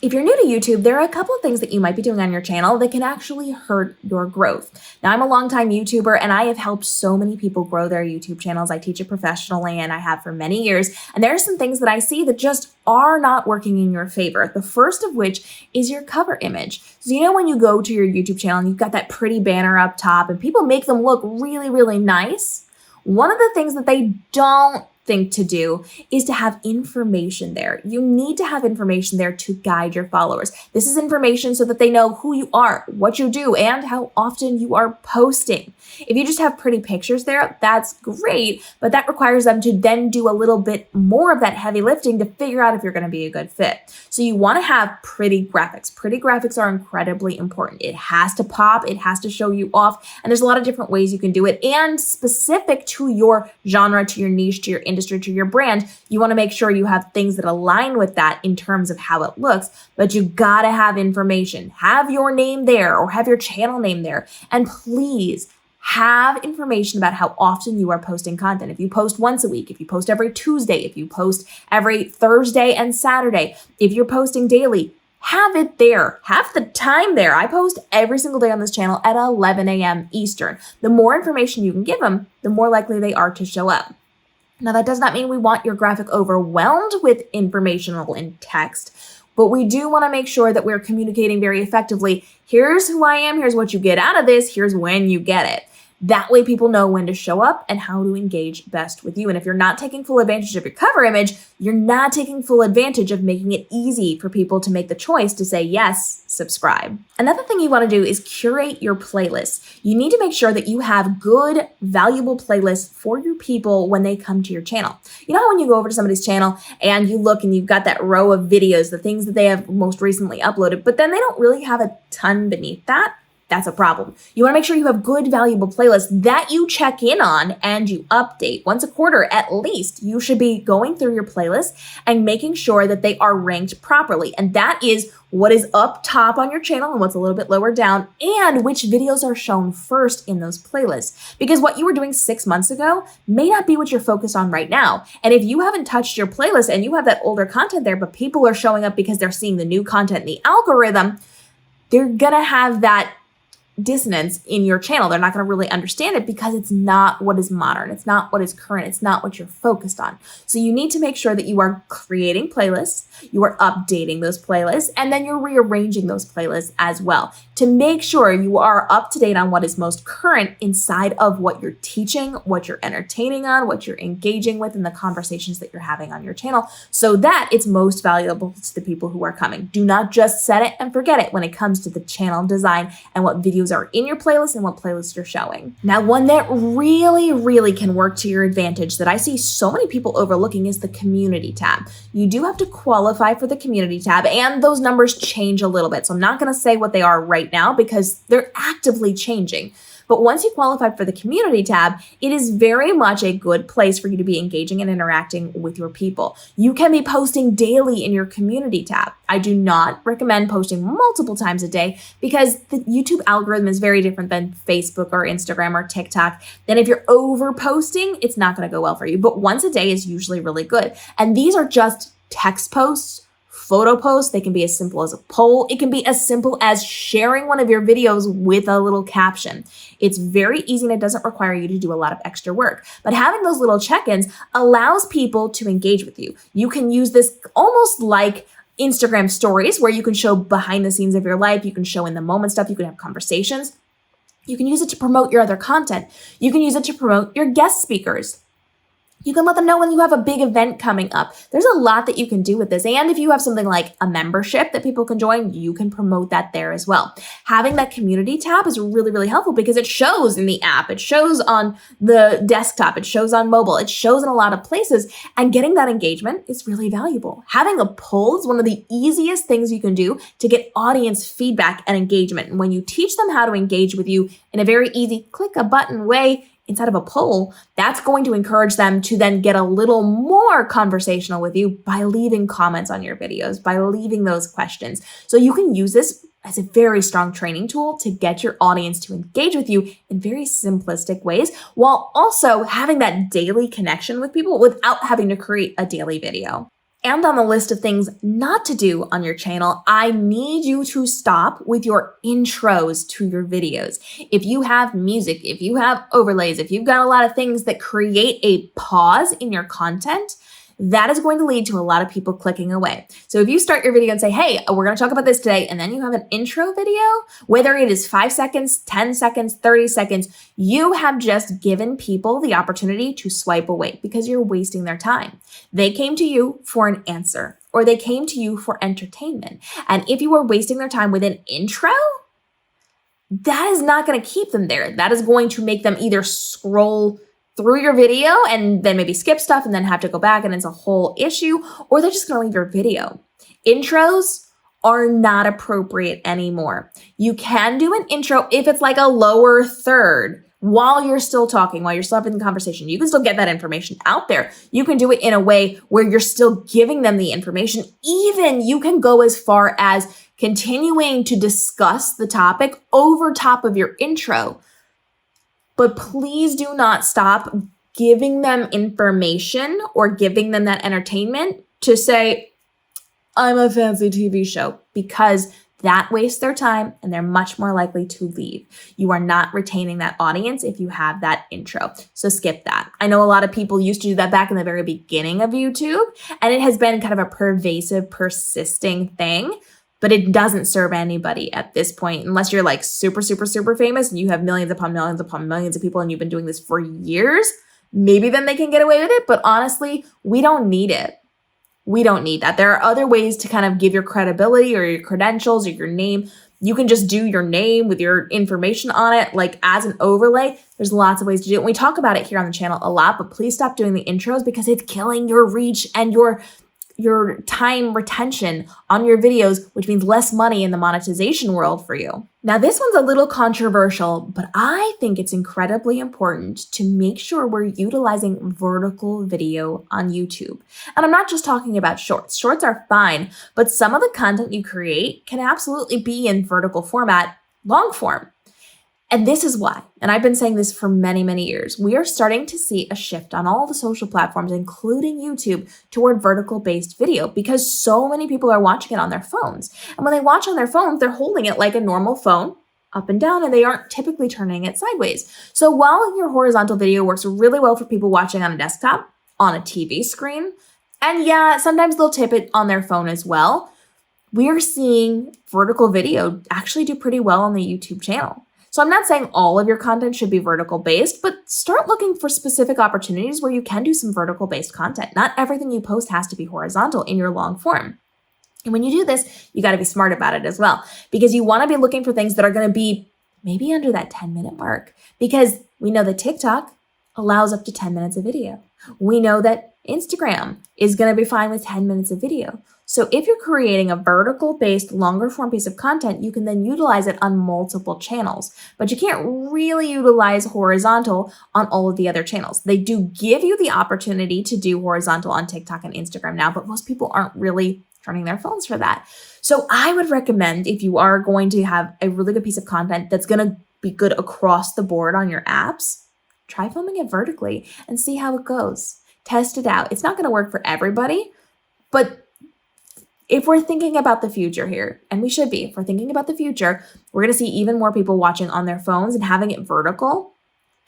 If you're new to YouTube, there are a couple of things that you might be doing on your channel that can actually hurt your growth. Now, I'm a longtime YouTuber and I have helped so many people grow their YouTube channels. I teach it professionally and I have for many years. And there are some things that I see that just are not working in your favor. The first of which is your cover image. So you know when you go to your YouTube channel and you've got that pretty banner up top and people make them look really, really nice, one of the things that they don't think to do is to have information there. You need to have information there to guide your followers. This is information so that they know who you are, what you do, and how often you are posting. If you just have pretty pictures there, that's great, but that requires them to then do a little bit more of that heavy lifting to figure out if you're going to be a good fit. So you want to have pretty graphics. Pretty graphics are incredibly important. It has to pop, it has to show you off, and there's a lot of different ways you can do it, and specific to your genre, to your niche, to your industry, to your brand, you want to make sure you have things that align with that in terms of how it looks, but you gotta have information. Have your name there or have your channel name there. And please have information about how often you are posting content. If you post once a week, if you post every Tuesday, if you post every Thursday and Saturday, if you're posting daily, have it there. Have the time there. I post every single day on this channel at 11 a.m. Eastern. The more information you can give them, the more likely they are to show up. Now, that does not mean we want your graphic overwhelmed with informational and text, but we do want to make sure that we're communicating very effectively. Here's who I am. Here's what you get out of this. Here's when you get it. That way people know when to show up and how to engage best with you. And if you're not taking full advantage of your cover image, you're not taking full advantage of making it easy for people to make the choice to say, yes, subscribe. Another thing you want to do is curate your playlist. You need to make sure that you have good, valuable playlists for your people when they come to your channel. You know how when you go over to somebody's channel and you look and you've got that row of videos, the things that they have most recently uploaded, but then they don't really have a ton beneath that? That's a problem. You want to make sure you have good, valuable playlists that you check in on and you update. Once a quarter, at least, you should be going through your playlist and making sure that they are ranked properly. And that is what is up top on your channel and what's a little bit lower down, and which videos are shown first in those playlists. Because what you were doing 6 months ago may not be what you're focused on right now. And if you haven't touched your playlist and you have that older content there, but people are showing up because they're seeing the new content in the algorithm, they're gonna have that dissonance in your channel. They're not going to really understand it because it's not what is modern. It's not what is current. It's not what you're focused on. So you need to make sure that you are creating playlists, you are updating those playlists, and then you're rearranging those playlists as well to make sure you are up to date on what is most current inside of what you're teaching, what you're entertaining on, what you're engaging with, and the conversations that you're having on your channel so that it's most valuable to the people who are coming. Do not just set it and forget it when it comes to the channel design and what videos are in your playlist and what playlists you're showing. Now, one that really can work to your advantage that I see so many people overlooking is the community tab. You do have to qualify for the community tab, and those numbers change a little bit. So I'm not going to say what they are right now because they're actively changing. But once you qualify for the community tab, it is very much a good place for you to be engaging and interacting with your people. You can be posting daily in your community tab. I do not recommend posting multiple times a day because the YouTube algorithm is very different than Facebook or Instagram or TikTok. Then if you're over posting, it's not going to go well for you. But once a day is usually really good. And these are just text posts, photo posts. They can be as simple as a poll. It can be as simple as sharing one of your videos with a little caption. It's very easy and it doesn't require you to do a lot of extra work. But having those little check-ins allows people to engage with you. You can use this almost like Instagram stories where you can show behind the scenes of your life. You can show in the moment stuff. You can have conversations. You can use it to promote your other content. You can use it to promote your guest speakers. You can let them know when you have a big event coming up. There's a lot that you can do with this. And if you have something like a membership that people can join, you can promote that there as well. Having that community tab is really helpful because it shows in the app. It shows on the desktop. It shows on mobile. It shows in a lot of places. And getting that engagement is really valuable. Having a poll is one of the easiest things you can do to get audience feedback and engagement. And when you teach them how to engage with you in a very easy click a button way, inside of a poll, that's going to encourage them to then get a little more conversational with you by leaving comments on your videos, by leaving those questions. So you can use this as a very strong training tool to get your audience to engage with you in very simplistic ways, while also having that daily connection with people without having to create a daily video. And on the list of things not to do on your channel, I need you to stop with your intros to your videos. If you have music, if you have overlays, if you've got a lot of things that create a pause in your content, that is going to lead to a lot of people clicking away. So if you start your video and say, hey, we're going to talk about this today, and then you have an intro video, whether it is 5 seconds, 10 seconds, 30 seconds, you have just given people the opportunity to swipe away because you're wasting their time. They came to you for an answer, or they came to you for entertainment. And if you are wasting their time with an intro, that is not going to keep them there. That is going to make them either scroll through your video and then maybe skip stuff and then have to go back and it's a whole issue, or they're just going to leave your video. Intros are not appropriate anymore. You can do an intro if it's like a lower third while you're still talking, while you're still having the conversation. You can still get that information out there. You can do it in a way where you're still giving them the information. Even you can go as far as continuing to discuss the topic over top of your intro. But please do not stop giving them information or giving them that entertainment to say, I'm a fancy TV show, because that wastes their time and they're much more likely to leave. You are not retaining that audience if you have that intro. So skip that. I know a lot of people used to do that back in the very beginning of YouTube, and it has been kind of a pervasive, persisting thing. But it doesn't serve anybody at this point, unless you're like super, super, super famous and you have millions upon millions upon millions of people and you've been doing this for years. Maybe then they can get away with it. But honestly, we don't need it. We don't need that. There are other ways to kind of give your credibility or your credentials or your name. You can just do your name with your information on it, like as an overlay. There's lots of ways to do it. And we talk about it here on the channel a lot, but please stop doing the intros because it's killing your reach and your time retention on your videos, which means less money in the monetization world for you. Now, this one's a little controversial, but I think it's incredibly important to make sure we're utilizing vertical video on YouTube. And I'm not just talking about shorts. Shorts are fine, but some of the content you create can absolutely be in vertical format, long form. And this is why, and I've been saying this for many, many years, we are starting to see a shift on all the social platforms, including YouTube, toward vertical-based video because so many people are watching it on their phones. And when they watch on their phones, they're holding it like a normal phone, up and down, and they aren't typically turning it sideways. So while your horizontal video works really well for people watching on a desktop, on a TV screen, and yeah, sometimes they'll tip it on their phone as well, we are seeing vertical video actually do pretty well on the YouTube channel. So I'm not saying all of your content should be vertical based, but start looking for specific opportunities where you can do some vertical based content. Not everything you post has to be horizontal in your long form. And when you do this, you got to be smart about it as well, because you want to be looking for things that are going to be maybe under that 10-minute mark, because we know that TikTok allows up to 10 minutes of video. We know that Instagram is going to be fine with 10 minutes of video. So if you're creating a vertical-based, longer-form piece of content, you can then utilize it on multiple channels. But you can't really utilize horizontal on all of the other channels. They do give you the opportunity to do horizontal on TikTok and Instagram now, but most people aren't really turning their phones for that. So I would recommend, if you are going to have a really good piece of content that's going to be good across the board on your apps, try filming it vertically and see how it goes. Test it out. It's not going to work for everybody, but if we're thinking about the future here, and we should be, if we're thinking about the future, we're going to see even more people watching on their phones, and having it vertical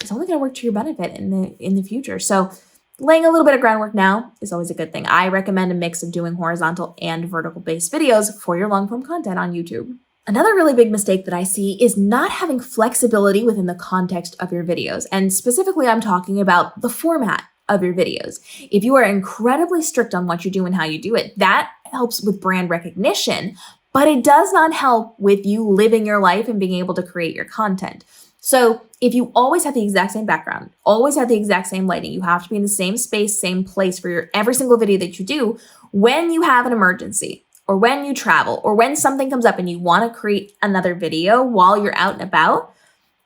is only going to work to your benefit in the future. So laying a little bit of groundwork now is always a good thing. I recommend a mix of doing horizontal and vertical based videos for your long form content on YouTube. Another really big mistake that I see is not having flexibility within the context of your videos. And specifically, I'm talking about the format of your videos. If you are incredibly strict on what you do and how you do it, that helps with brand recognition, but it does not help with you living your life and being able to create your content. So if you always have the exact same background, always have the exact same lighting, you have to be in the same space, same place for your every single video that you do, when you have an emergency or when you travel or when something comes up and you want to create another video while you're out and about,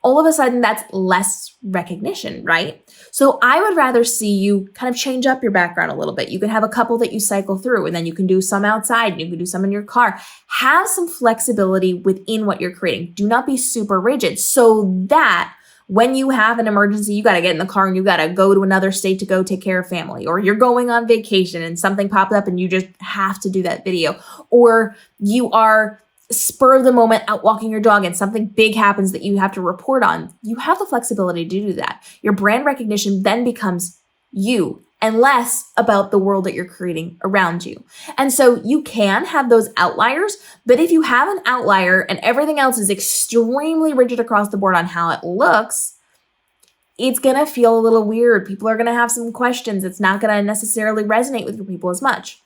all of a sudden that's less recognition, right? So I would rather see you kind of change up your background a little bit. You can have a couple that you cycle through, and then you can do some outside, and you can do some in your car. Have some flexibility within what you're creating. Do not be super rigid so that when you have an emergency, you got to get in the car and you got to go to another state to go take care of family, or you're going on vacation and something popped up and you just have to do that video, or you are spur of the moment out walking your dog and something big happens that you have to report on. You have the flexibility to do that. Your brand recognition then becomes you and less about the world that you're creating around you. And so you can have those outliers, but if you have an outlier and everything else is extremely rigid across the board on how it looks, it's gonna feel a little weird. People are gonna have some questions. It's not gonna necessarily resonate with your people as much.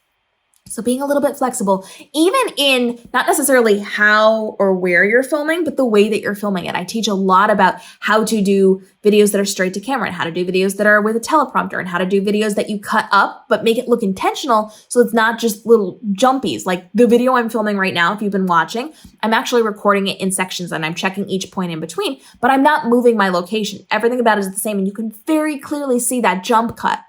So being a little bit flexible, even in not necessarily how or where you're filming, but the way that you're filming it. I teach a lot about how to do videos that are straight to camera and how to do videos that are with a teleprompter and how to do videos that you cut up, but make it look intentional. So it's not just little jumpies. Like the video I'm filming right now, if you've been watching, I'm actually recording it in sections and I'm checking each point in between, but I'm not moving my location. Everything about it is the same. And you can very clearly see that jump cut.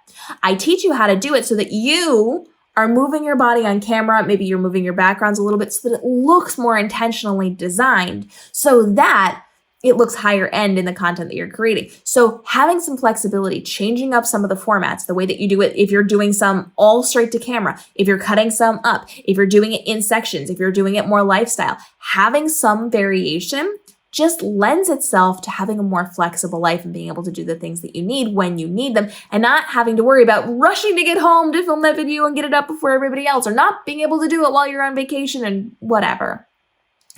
I teach you how to do it so that you are moving your body on camera. Maybe you're moving your backgrounds a little bit so that it looks more intentionally designed so that it looks higher end in the content that you're creating. So having some flexibility, changing up some of the formats, the way that you do it, if you're doing some all straight to camera, if you're cutting some up, if you're doing it in sections, if you're doing it more lifestyle, having some variation just lends itself to having a more flexible life and being able to do the things that you need when you need them and not having to worry about rushing to get home to film that video and get it up before everybody else, or not being able to do it while you're on vacation and whatever.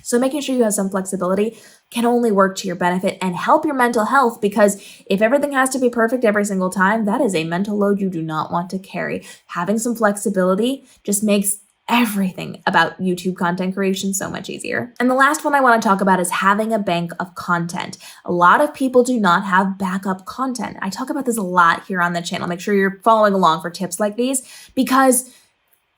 So making sure you have some flexibility can only work to your benefit and help your mental health, because if everything has to be perfect every single time, that is a mental load you do not want to carry. Having some flexibility just makes everything about YouTube content creation so much easier. And the last one I want to talk about is having a bank of content. A lot of people do not have backup content. I talk about this a lot here on the channel. Make sure you're following along for tips like these, because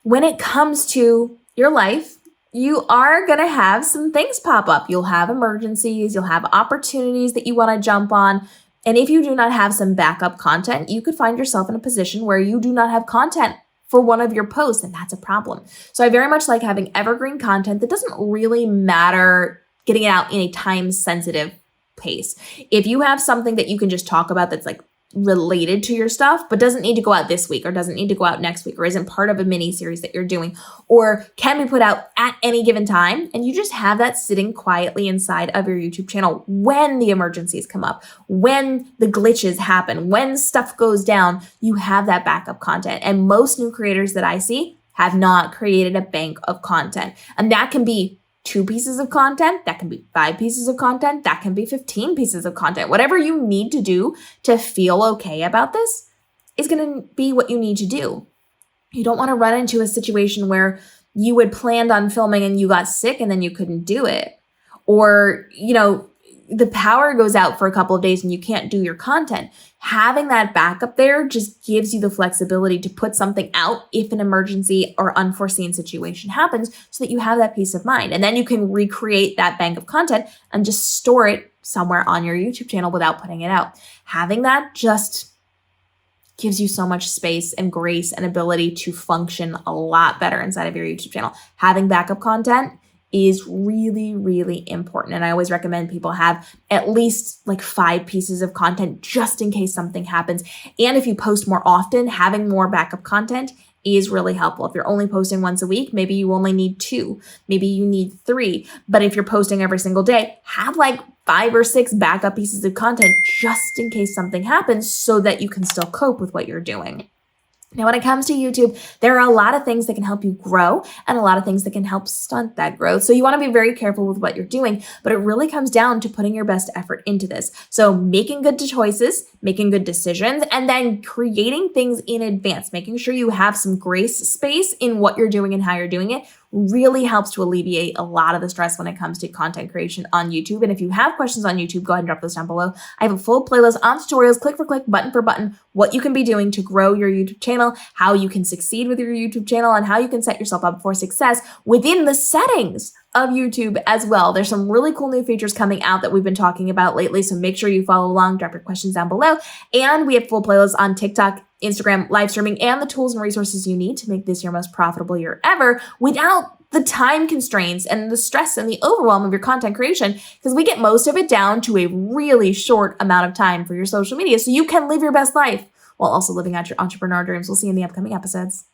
when it comes to your life, you are going to have some things pop up. You'll have emergencies, you'll have opportunities that you want to jump on. And if you do not have some backup content, you could find yourself in a position where you do not have content for one of your posts, and that's a problem. So I very much like having evergreen content that doesn't really matter getting it out in a time-sensitive pace. If you have something that you can just talk about that's like related to your stuff, but doesn't need to go out this week or doesn't need to go out next week or isn't part of a mini series that you're doing or can be put out at any given time, and you just have that sitting quietly inside of your YouTube channel when the emergencies come up, when the glitches happen, when stuff goes down, you have that backup content. And most new creators that I see have not created a bank of content. And that can be 2 pieces of content, that can be 5 pieces of content, that can be 15 pieces of content. Whatever you need to do to feel okay about this is going to be what you need to do. You don't want to run into a situation where you had planned on filming and you got sick and then you couldn't do it. Or, the power goes out for a couple of days and you can't do your content. Having that backup there just gives you the flexibility to put something out if an emergency or unforeseen situation happens, so that you have that peace of mind. And then you can recreate that bank of content and just store it somewhere on your YouTube channel without putting it out. Having that just gives you so much space and grace and ability to function a lot better inside of your YouTube channel. Having backup content is really, really important. And I always recommend people have at least like 5 pieces of content just in case something happens. And if you post more often, having more backup content is really helpful. If you're only posting once a week, maybe you only need 2, maybe you need 3. But if you're posting every single day, have like 5 or 6 backup pieces of content just in case something happens so that you can still cope with what you're doing. Now, when it comes to YouTube, there are a lot of things that can help you grow and a lot of things that can help stunt that growth. So you want to be very careful with what you're doing, but it really comes down to putting your best effort into this. So making good choices, making good decisions, and then creating things in advance, making sure you have some grace space in what you're doing and how you're doing it really helps to alleviate a lot of the stress when it comes to content creation on YouTube. And if you have questions on YouTube, go ahead and drop those down below. I have a full playlist on tutorials, click for click, button for button, what you can be doing to grow your YouTube channel, how you can succeed with your YouTube channel, and how you can set yourself up for success within the settings of YouTube as well. There's some really cool new features coming out that we've been talking about lately, so make sure you follow along, drop your questions down below. And we have full playlists on TikTok, Instagram, live streaming, and the tools and resources you need to make this your most profitable year ever without the time constraints and the stress and the overwhelm of your content creation, because we get most of it down to a really short amount of time for your social media so you can live your best life while also living out your entrepreneur dreams. We'll see you in the upcoming episodes.